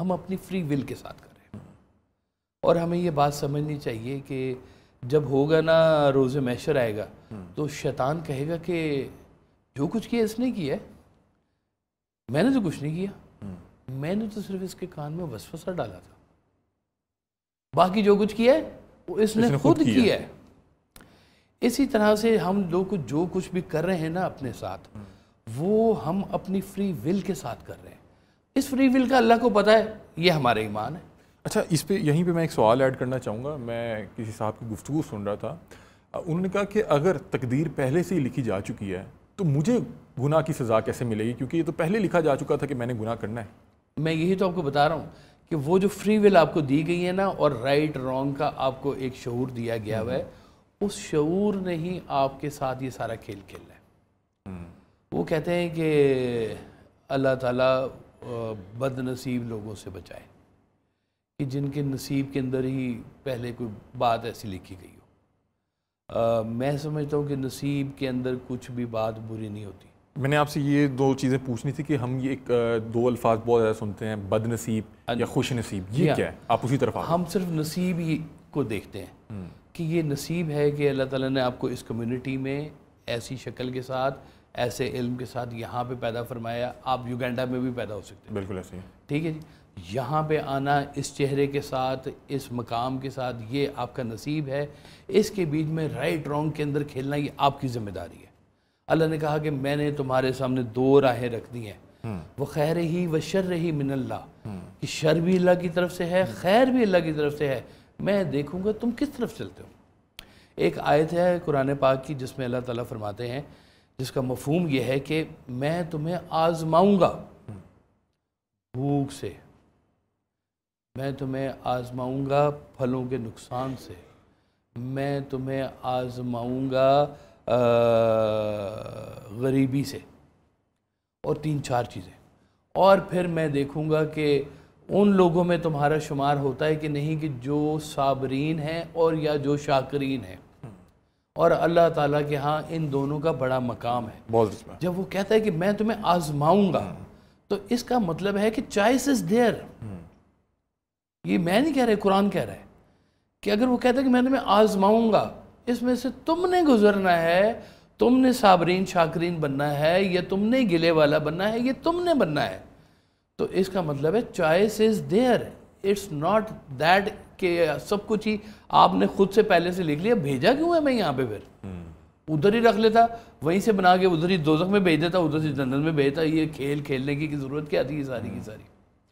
ہم اپنی free will کے ساتھ کر رہے ہیں. اور ہمیں یہ بات سمجھنی چاہیے کہ جب ہوگا نا روز محشر آئے گا تو شیطان کہے گا کہ جو کچھ کیا اس نے کیا ہے, میں نے تو کچھ نہیں کیا, میں نے تو صرف اس کے کان میں وسوسہ ڈالا تھا, باقی جو کچھ کیا ہے وہ اس نے خود کیا ہے. اسی طرح سے ہم لوگ جو کچھ بھی کر رہے ہیں نا اپنے ساتھ, وہ ہم اپنی فری ول کے ساتھ کر رہے ہیں. اس فری ول کا اللہ کو پتہ ہے, یہ ہمارا ایمان ہے. اچھا, اس پہ یہیں پہ میں ایک سوال ایڈ کرنا چاہوں گا. میں کسی صاحب کی گفتگو سن رہا تھا, انہوں نے کہا کہ اگر تقدیر پہلے سے ہی لکھی جا چکی ہے تو مجھے گناہ کی سزا کیسے ملے گی, کیونکہ یہ تو پہلے لکھا جا چکا تھا کہ میں نے گناہ کرنا ہے. میں یہی تو آپ کو بتا رہا ہوں کہ وہ جو فری ول آپ کو دی گئی ہے نا, اور رائٹ رانگ کا آپ کو ایک شعور دیا گیا ہوا ہے, اس شعور نے ہی آپ کے ساتھ یہ سارا کھیل کھیلا ہے. وہ کہتے ہیں کہ اللہ تعالیٰ بد نصیب لوگوں سے بچائے کہ جن کے نصیب کے اندر ہی پہلے کوئی بات ایسی لکھی گئی ہو. میں سمجھتا ہوں کہ نصیب کے اندر کچھ بھی بات بری نہیں ہوتی. میں نے آپ سے یہ دو چیزیں پوچھنی تھی کہ ہم یہ ایک دو الفاظ بہت زیادہ سنتے ہیں, بد نصیب یا خوش نصیب, یہ کیا ہے؟ آپ اسی طرف ہم صرف نصیب ہی کو دیکھتے ہیں کہ یہ نصیب ہے کہ اللہ تعالیٰ نے آپ کو اس کمیونٹی میں ایسی شکل کے ساتھ, ایسے علم کے ساتھ یہاں پہ پیدا فرمایا. آپ یوگینڈا میں بھی پیدا ہو سکتے ہیں, بالکل ایسے ہی, ٹھیک ہے جی. یہاں پہ آنا اس چہرے کے ساتھ, اس مقام کے ساتھ, یہ آپ کا نصیب ہے. اس کے بیچ میں رائٹ رانگ کے اندر کھیلنا یہ آپ کی ذمہ داری ہے. اللہ نے کہا کہ میں نے تمہارے سامنے دو راہیں رکھ دی ہیں, وہ خیر ہی و شر ہی من اللہ, کہ شر بھی اللہ کی طرف سے ہے, خیر بھی اللہ کی طرف سے ہے, میں دیکھوں گا تم کس طرف چلتے ہو. ایک آیت ہے قرآن پاک کی جس میں اللہ تعالیٰ فرماتے ہیں, جس کا مفہوم یہ ہے کہ میں تمہیں آزماؤں گا بھوک سے, میں تمہیں آزماؤں گا پھلوں کے نقصان سے, میں تمہیں آزماؤں گا غریبی سے, اور 3-4 چیزیں. اور پھر میں دیکھوں گا کہ ان لوگوں میں تمہارا شمار ہوتا ہے کہ نہیں, کہ جو صابرین ہیں اور یا جو شاکرین ہیں. اور اللہ تعالیٰ کے ہاں ان دونوں کا بڑا مقام ہے. جب وہ کہتا ہے کہ میں تمہیں آزماؤں گا, تو اس کا مطلب ہے کہ چوائس از دیئر. یہ میں نہیں کہہ رہا, قرآن کہہ رہا ہے کہ اگر وہ کہتا ہے کہ میں تمہیں آزماؤں گا, اس میں سے تم نے گزرنا ہے, تم نے صابرین شاکرین بننا ہے, یا تم نے گلے والا بننا ہے, یہ تم نے بننا ہے. تو اس کا مطلب ہے choice is there. It's not that کہ سب کچھ ہی آپ نے خود سے پہلے سے لکھ لیا. بھیجا کیوں ہے میں یہاں پہ, پھر ادھر ہی رکھ لیتا, وہیں سے بنا کے ادھر ہی دوزخ میں بھیج دیتا, ادھر سے جنت میں بھیجتا. یہ کھیل کھیلنے کی ضرورت کیا تھی ساری کی ساری.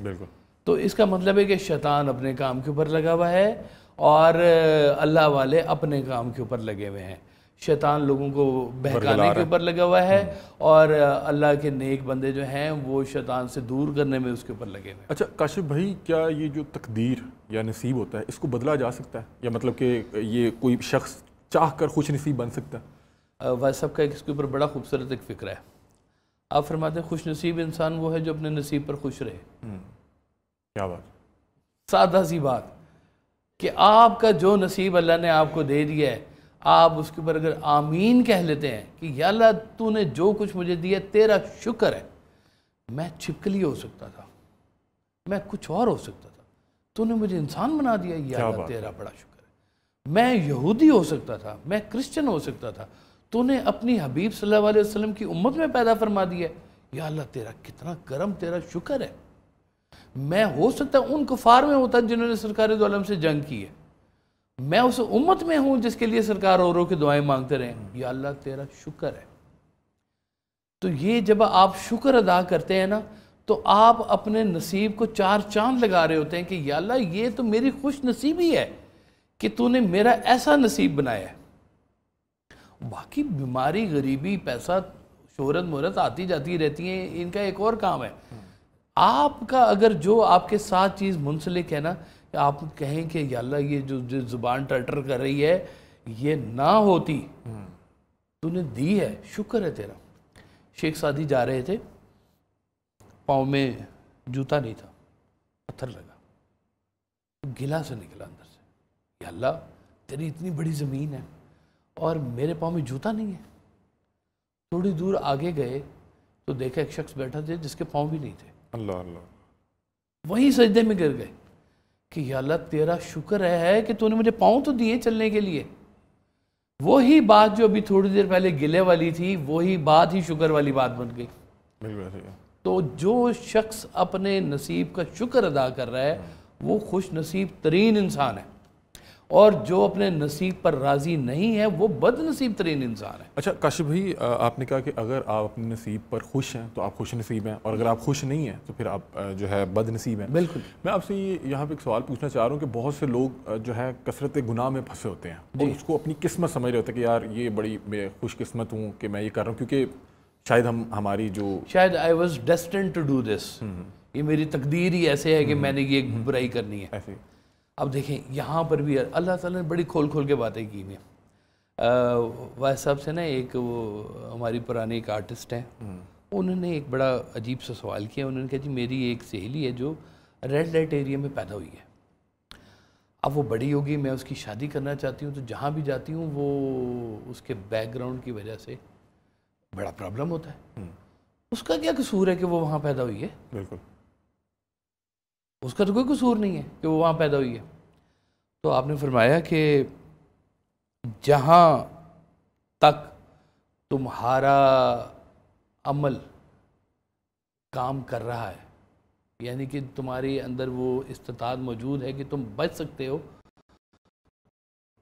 بالکل. تو اس کا مطلب ہے کہ شیطان اپنے کام کے اوپر لگا ہوا ہے, اور اللہ والے اپنے کام کے اوپر لگے ہوئے ہیں. شیطان لوگوں کو بہکانے کے اوپر لگا ہوا ہے, اور اللہ کے نیک بندے جو ہیں وہ شیطان سے دور کرنے میں اس کے اوپر لگے ہوئے ہیں. اچھا کاشف بھائی, کیا یہ جو تقدیر یا نصیب ہوتا ہے اس کو بدلا جا سکتا ہے, یا مطلب کہ یہ کوئی شخص چاہ کر خوش نصیب بن سکتا ہے؟ ویسے سب کا اس کے اوپر بڑا خوبصورت ایک فکر ہے. آپ فرماتے ہیں خوش نصیب انسان وہ ہے جو اپنے نصیب پر خوش رہے. کیا بات, سادہ سی بات کہ آپ کا جو نصیب اللہ نے آپ کو دے دیا ہے, آپ اس کے اوپر اگر آمین کہہ لیتے ہیں کہ یا اللہ تو نے جو کچھ مجھے دیا تیرا شکر ہے. میں چھپکلی ہو سکتا تھا, میں کچھ اور ہو سکتا تھا, تو نے مجھے انسان بنا دیا, یا اللہ تیرا بڑا شکر ہے. میں یہودی ہو سکتا تھا, میں کرسچن ہو سکتا تھا, تو نے اپنی حبیب صلی اللہ علیہ وسلم کی امت میں پیدا فرما دیا, یا اللہ تیرا کتنا کرم, تیرا شکر ہے. میں ہو سکتا ان کفار میں ہوتا جنہوں نے سرکار دو عالم سے جنگ کی ہے, میں اس امت میں ہوں جس کے لیے سرکار رو کے دعائیں مانگتے رہیں, یا اللہ تیرا شکر ہے. تو یہ جب آپ شکر ادا کرتے ہیں نا, تو آپ اپنے نصیب کو 4 چاند لگا رہے ہوتے ہیں کہ یا اللہ یہ تو میری خوش نصیبی ہے کہ تو نے میرا ایسا نصیب بنایا ہے. باقی بیماری, غریبی, پیسہ, شہرت مہرت آتی جاتی رہتی ہیں, ان کا ایک اور کام ہے. آپ کا اگر جو آپ کے ساتھ چیز منسلک ہے نا, کہ آپ کہیں کہ یا اللہ یہ جو زبان ٹرٹر کر رہی ہے یہ نہ ہوتی, تو نے دی ہے, شکر ہے تیرا. شیخ سعدی جا رہے تھے, پاؤں میں جوتا نہیں تھا, پتھر لگا, گلا سے نکلا اندر سے, یا اللہ تیری اتنی بڑی زمین ہے اور میرے پاؤں میں جوتا نہیں ہے. تھوڑی دور آگے گئے تو دیکھا ایک شخص بیٹھا تھا جس کے پاؤں بھی نہیں تھے. اللہ اللہ. وہیں سجدے میں گر گئے کہ یا اللہ تیرا شکر ہے کہ تو نے مجھے پاؤں تو دیے چلنے کے لیے. وہی بات جو ابھی تھوڑی دیر پہلے گلے والی تھی وہی بات ہی شکر والی بات بن گئی. تو جو شخص اپنے نصیب کا شکر ادا کر رہا ہے وہ خوش نصیب ترین انسان ہے، اور جو اپنے نصیب پر راضی نہیں ہے وہ بد نصیب ترین انسان ہے. اچھا کاشف بھائی، آپ نے کہا کہ اگر آپ اپنے نصیب پر خوش ہیں تو آپ خوش نصیب ہیں، اور اگر آپ خوش نہیں ہیں تو پھر آپ جو ہے بد نصیب ہیں. بالکل. میں آپ سے یہاں پہ ایک سوال پوچھنا چاہ رہا ہوں کہ بہت سے لوگ جو ہے کثرت گناہ میں پھنسے ہوتے ہیں اور اس کو اپنی قسمت سمجھ رہے ہوتے ہیں کہ یار یہ بڑی میں خوش قسمت ہوں کہ میں یہ کر رہا ہوں، کیونکہ شاید ہماری جو شاید I was destined to do this، یہ میری تقدیر ہی ایسے ہے کہ میں نے یہ برائی کرنی ہے. ایسے اب دیکھیں یہاں پر بھی اللہ تعالیٰ نے بڑی کھول کھول کے باتیں کی ہیں. وائس صاحب سے نا ایک وہ ہماری پرانی ایک آرٹسٹ ہیں، انہوں نے ایک بڑا عجیب سا سوال کیا. انہوں نے کہا جی میری ایک سہیلی ہے جو ریڈ لائٹ ایریا میں پیدا ہوئی ہے، اب وہ بڑی ہوگی، میں اس کی شادی کرنا چاہتی ہوں، تو جہاں بھی جاتی ہوں وہ اس کے بیک گراؤنڈ کی وجہ سے بڑا پرابلم ہوتا ہے. اس کا کیا قصور ہے کہ وہ وہاں پیدا ہوئی ہے؟ بالکل اس کا تو کوئی قصور نہیں ہے کہ وہ وہاں پیدا ہوئی ہے. تو آپ نے فرمایا کہ جہاں تک تمہارا عمل کام کر رہا ہے، یعنی کہ تمہارے اندر وہ استطاعت موجود ہے کہ تم بچ سکتے ہو،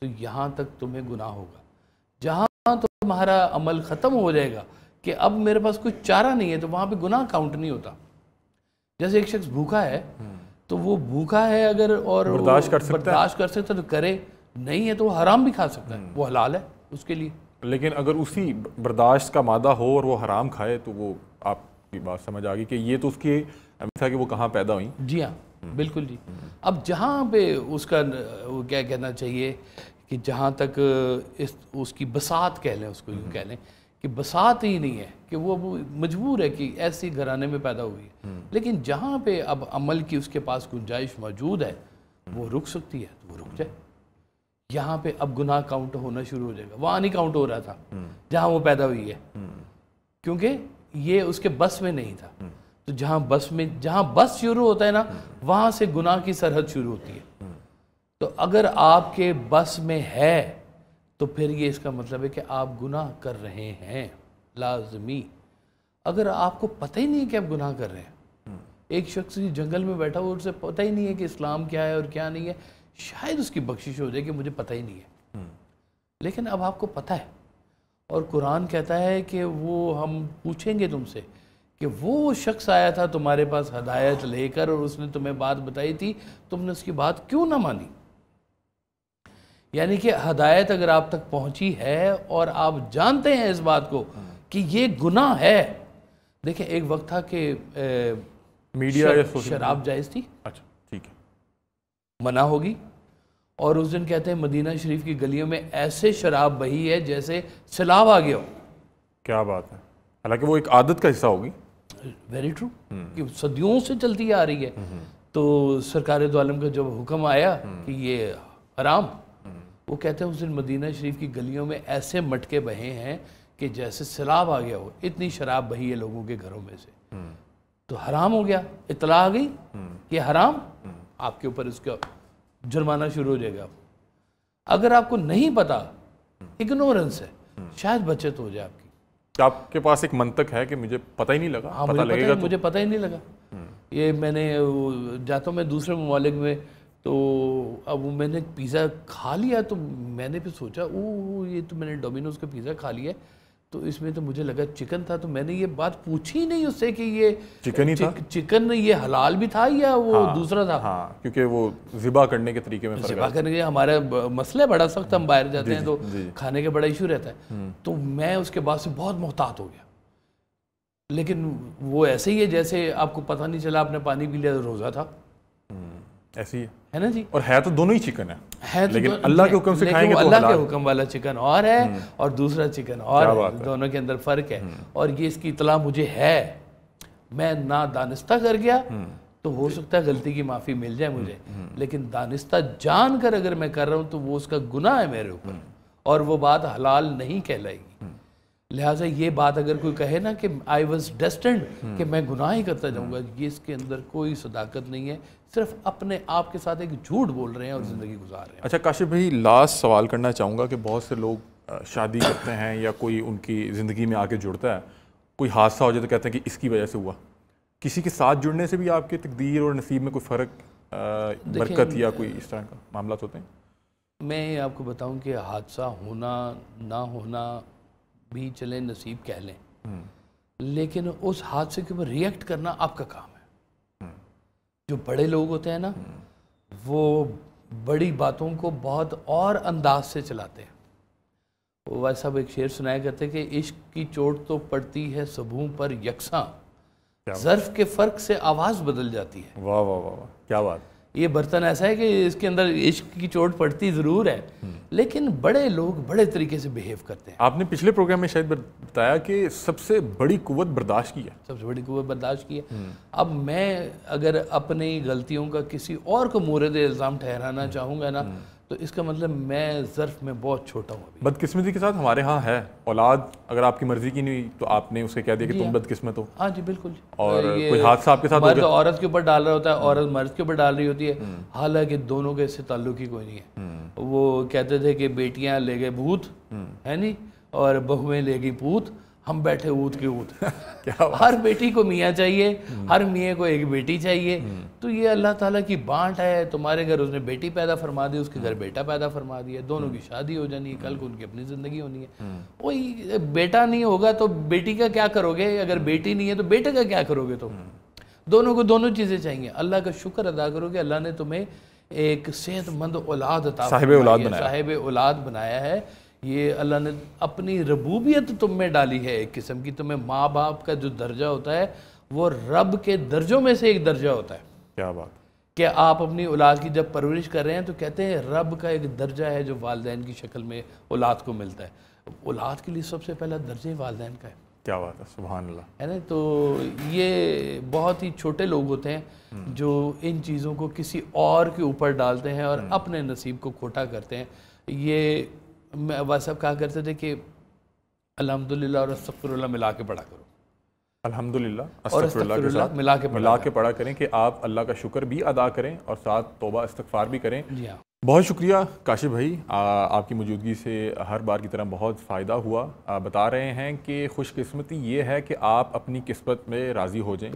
تو یہاں تک تمہیں گناہ ہوگا. جہاں تمہارا عمل ختم ہو جائے گا کہ اب میرے پاس کوئی چارہ نہیں ہے، تو وہاں پہ گناہ کاؤنٹ نہیں ہوتا. جیسے ایک شخص بھوکا ہے تو وہ بھوکا ہے اگر اور برداشت کر سکتا تو کرے، نہیں ہے تو وہ حرام بھی کھا سکتا ہے، وہ حلال ہے اس کے لیے. لیکن اگر اسی برداشت کا مادہ ہو اور وہ حرام کھائے تو وہ آپ کی بات سمجھ آ گئی کہ یہ تو اس کی تھا کہ وہ کہاں پیدا ہوئی. جی ہاں بالکل جی. اب جہاں پہ اس کا وہ کیا کہنا چاہیے کہ جہاں تک اس کی بساط کہہ لیں، اس کو یوں کہہ لیں کہ بساط ہی نہیں ہے کہ وہ مجبور ہے کہ ایسی گھرانے میں پیدا ہوئی ہے، لیکن جہاں پہ اب عمل کی اس کے پاس گنجائش موجود ہے وہ رک سکتی ہے تو وہ رک جائے. یہاں پہ اب گناہ کاؤنٹ ہونا شروع ہو جائے گا. وہاں نہیں کاؤنٹ ہو رہا تھا جہاں وہ پیدا ہوئی ہے، کیونکہ یہ اس کے بس میں نہیں تھا. تو جہاں بس شروع ہوتا ہے نا، وہاں سے گناہ کی سرحد شروع ہوتی ہے. تو اگر آپ کے بس میں ہے تو پھر یہ اس کا مطلب ہے کہ آپ گناہ کر رہے ہیں لازمی. اگر آپ کو پتہ ہی نہیں ہے کہ آپ گناہ کر رہے ہیں، ایک شخص جنگل میں بیٹھا ہوا، اسے پتہ ہی نہیں ہے کہ اسلام کیا ہے اور کیا نہیں ہے، شاید اس کی بخشش ہو جائے کہ مجھے پتہ ہی نہیں ہے. لیکن اب آپ کو پتہ ہے، اور قرآن کہتا ہے کہ وہ ہم پوچھیں گے تم سے کہ وہ شخص آیا تھا تمہارے پاس ہدایت لے کر اور اس نے تمہیں بات بتائی تھی، تم نے اس کی بات کیوں نہ مانی. یعنی کہ ہدایت اگر آپ تک پہنچی ہے اور آپ جانتے ہیں اس بات کو کہ یہ گناہ ہے. دیکھیں ایک وقت تھا کہ میڈیا شراب جائز تھی، اچھا ٹھیک ہے، منع ہوگی، اور اس دن کہتے ہیں مدینہ شریف کی گلیوں میں ایسے شراب بہی ہے جیسے سیلاب آ گیا ہو. کیا بات ہے، حالانکہ وہ ایک عادت کا حصہ ہوگی. ویری ٹرو، کہ صدیوں سے چلتی آ رہی ہے. تو سرکار دو عالم کا جب حکم آیا کہ یہ حرام، وہ کہتے ہیں اس دن مدینہ شریف کی گلیوں میں ایسے مٹکے بہے ہیں کہ جیسے سیلاب آ گیا ہو، اتنی شراب بہی ہے لوگوں کے گھروں میں سے. تو حرام ہو گیا، اطلاع آ گئی کہ حرام، آپ کے اوپر اس کا جرمانہ شروع ہو جائے گا. اگر آپ کو نہیں پتا، اگنورنس ہے، شاید بچت ہو جائے آپ کی. آپ کے پاس ایک منطق ہے کہ مجھے پتہ ہی نہیں لگا، پتہ لگے گا، مجھے پتہ ہی نہیں لگا. یہ میں نے جاتا ہوں میں دوسرے ممالک میں، تو اب میں نے پیزا کھا لیا، تو میں نے پھر سوچا یہ تو میں نے ڈومینوز کا پیزا کھا لیا، تو اس میں تو مجھے لگا چکن تھا. تو میں نے یہ بات پوچھی نہیں اس سے کہ یہ چکن ہی تھا، چکن یہ حلال بھی تھا یا وہ دوسرا تھا. ہاں کیونکہ وہ ذبح کرنے کے طریقے میں ذبح کرنے کے ہمارا مسئلہ بڑا سخت، ہم باہر جاتے ہیں تو کھانے کا بڑا ایشو رہتا ہے. تو میں اس کے بعد سے بہت محتاط ہو گیا. لیکن وہ ایسے ہی ہے جیسے آپ کو پتہ نہیں چلا آپ نے پانی پی لیا، روزہ تھا. ایسی ہے نا جی. اور ہے تو دونوں ہی چکن ہے، لیکن تو اللہ کے حکم سے کھائیں گے تو اللہ کے حکم والا چکن اور ہے اور دوسرا چکن اور ہے، دونوں کے اندر فرق ہے. اور یہ اس کی اطلاع مجھے ہے، میں نہ دانستہ کر گیا تو ہو سکتا ہے غلطی کی معافی مل جائے مجھے، لیکن دانستہ جان کر اگر میں کر رہا ہوں تو وہ اس کا گناہ ہے میرے اوپر، اور وہ بات حلال نہیں کہلائے گی. لہٰذا یہ بات اگر کوئی کہے نا کہ آئی واز ڈیسٹنڈ کہ میں گناہ ہی کرتا جاؤں گا، یہ اس کے اندر کوئی صداقت نہیں ہے، صرف اپنے آپ کے ساتھ ایک جھوٹ بول رہے ہیں اور زندگی گزار رہے ہیں۔ اچھا کاشف بھائی، لاسٹ سوال کرنا چاہوں گا کہ بہت سے لوگ شادی کرتے ہیں یا کوئی ان کی زندگی میں آ کے جڑتا ہے، کوئی حادثہ ہو جائے تو کہتے ہیں کہ اس کی وجہ سے ہوا۔ کسی کے ساتھ جڑنے سے بھی آپ کے تقدیر اور نصیب میں کوئی فرق، برکت یا کوئی اس طرح کا معاملات ہوتے ہیں؟ میں آپ کو بتاؤں کہ حادثہ ہونا نہ ہونا بھی چلیں نصیب کہہ لیں، لیکن اس حادثے کے اوپر ریئیکٹ کرنا آپ کا کام ہے۔ جو بڑے لوگ ہوتے ہیں نا، وہ بڑی باتوں کو بہت اور انداز سے چلاتے ہیں۔ وہ صاحب ایک شعر سنایا کرتے کہ عشق کی چوٹ تو پڑتی ہے سبھوں پر یکساں، ظرف کے فرق سے آواز بدل جاتی ہے۔ واہ واہ واہ واہ، کیا بات! یہ برتن ایسا ہے کہ اس کے اندر عشق کی چوٹ پڑتی ضرور ہے، لیکن بڑے لوگ بڑے طریقے سے بیہیو کرتے ہیں۔ آپ نے پچھلے پروگرام میں شاید بتایا کہ سب سے بڑی قوت برداشت کی ہے۔ سب سے بڑی قوت برداشت کی ہے۔ اب میں اگر اپنی غلطیوں کا کسی اور کو مورد الزام ٹھہرانا چاہوں گا نا، تو اس کا مطلب میں ظرف میں بہت چھوٹا ہوں ابھی۔ بدقسمتی کے ساتھ ہمارے ہاں ہے، اولاد اگر آپ کی مرضی کی نہیں تو آپ نے اسے کہہ دیا کہ تم بدقسمت ہو، ہاں جی بالکل۔ اور کوئی حادثہ آپ کے ساتھ ہو مرد گیا، عورت کے اوپر ڈال رہا ہوتا ہے، عورت مرد کے اوپر ڈال رہی ہوتی ہے، حالانکہ دونوں کے اس سے تعلق ہی کوئی نہیں ہے۔ وہ کہتے تھے کہ بیٹیاں لے گئے بھوت ہے نہیں، اور بہویں لے گئی پوت، ہم بیٹھے اوت کے اوت۔ ہر بیٹی کو میاں چاہیے، ہر میاں کو ایک بیٹی چاہیے، تو یہ اللہ تعالیٰ کی بانٹ ہے۔ تمہارے گھر اس نے بیٹی پیدا فرما دی، اس کے گھر بیٹا پیدا فرما دیا، دونوں کی شادی ہو جانی ہے، کل کو ان کی اپنی زندگی ہونی ہے۔ وہی بیٹا نہیں ہوگا تو بیٹی کا کیا کرو گے، اگر بیٹی نہیں ہے تو بیٹے کا کیا کرو گے؟ تو دونوں کو دونوں چیزیں چاہیے۔ اللہ کا شکر ادا کرو کہ اللہ نے تمہیں ایک صحت مند اولاد عطا فرمائی ہے، صاحب اولاد بنایا ہے۔ یہ اللہ نے اپنی ربوبیت تم میں ڈالی ہے، ایک قسم کی۔ تمہیں ماں باپ کا جو درجہ ہوتا ہے وہ رب کے درجوں میں سے ایک درجہ ہوتا ہے۔ کیا بات! کہ آپ اپنی اولاد کی جب پرورش کر رہے ہیں تو کہتے ہیں رب کا ایک درجہ ہے جو والدین کی شکل میں اولاد کو ملتا ہے۔ اولاد کے لیے سب سے پہلا درجہ والدین کا ہے۔ کیا بات ہے، سبحان اللہ، ہے نا؟ تو یہ بہت ہی چھوٹے لوگ ہوتے ہیں جو ان چیزوں کو کسی اور کے اوپر ڈالتے ہیں اور اپنے نصیب کو کھوٹا کرتے ہیں۔ یہ صاحب کہا کرتے تھے کہ الحمدللہ اور استغفر اللہ ملا کے پڑھا کرو، الحمدللہ اور استغفر اللہ کے ساتھ ملا کے پڑھا کریں کہ آپ اللہ کا شکر بھی ادا کریں اور ساتھ توبہ استغفار بھی کریں۔ جی ہاں، بہت شکریہ کاشف بھائی، آپ کی موجودگی سے ہر بار کی طرح بہت فائدہ ہوا۔ بتا رہے ہیں کہ خوش قسمتی یہ ہے کہ آپ اپنی قسمت میں راضی ہو جائیں۔